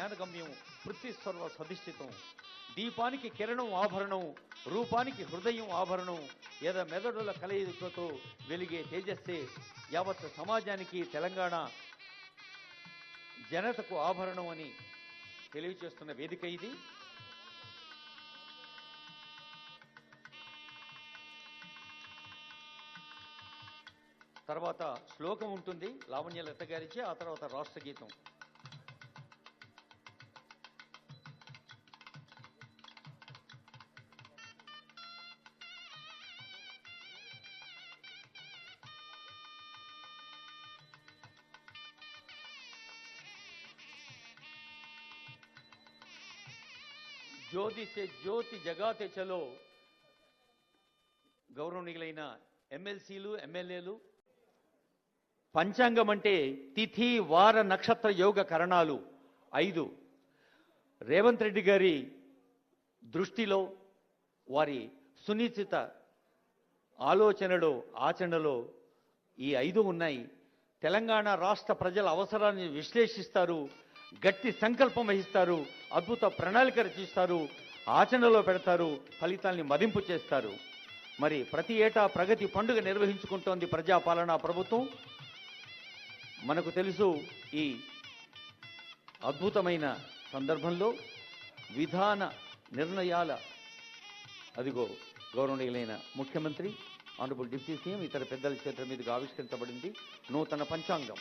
జ్ఞానగమ్యం పృథ్వీ సర్వ సధిష్ఠితం. దీపానికి కిరణం ఆభరణం, రూపానికి హృదయం ఆభరణం, మెదడుల కలయికతో వెలిగే తేజస్సే యావత్ సమాజానికి తెలంగాణ జనతకు ఆభరణం అని తెలియచేస్తున్న వేదిక ఇది. తర్వాత శ్లోకం ఉంటుంది లావణ్యలత గారిచే, ఆ తర్వాత రాష్ట్ర గీతం. జ్యోతి సే జ్యోతి జగాతే చలో. గౌరవనీయులైన ఎమ్మెల్సీలు, ఎమ్మెల్యేలు, పంచాంగం అంటే తిథి వార నక్షత్ర యోగ కరణాలు 5. రేవంత్ రెడ్డి గారి దృష్టిలో, వారి సునిశ్చిత ఆలోచనలో, ఆచరణలో ఈ 5 ఉన్నాయి. తెలంగాణ రాష్ట్ర ప్రజల అవసరాన్ని విశ్లేషిస్తారు, గట్టి సంకల్పం వహిస్తారు, అద్భుత ప్రణాళిక రచిస్తారు, ఆచరణలో పెడతారు, ఫలితాల్ని మదింపు చేస్తారు. మరి ప్రతి ఏటా ప్రగతి పండుగ నిర్వహించుకుంటోంది ప్రజాపాలనా ప్రభుత్వం. మనకు తెలుసు, ఈ అద్భుతమైన సందర్భంలో విధాన నిర్ణయాల అదిగో గౌరవనీయులైన ముఖ్యమంత్రి, ఆనరబుల్ డిప్యూటీ సీఎం, ఇతర పెద్దల చేతుల మీదుగా ఆవిష్కరించబడింది నూతన పంచాంగం.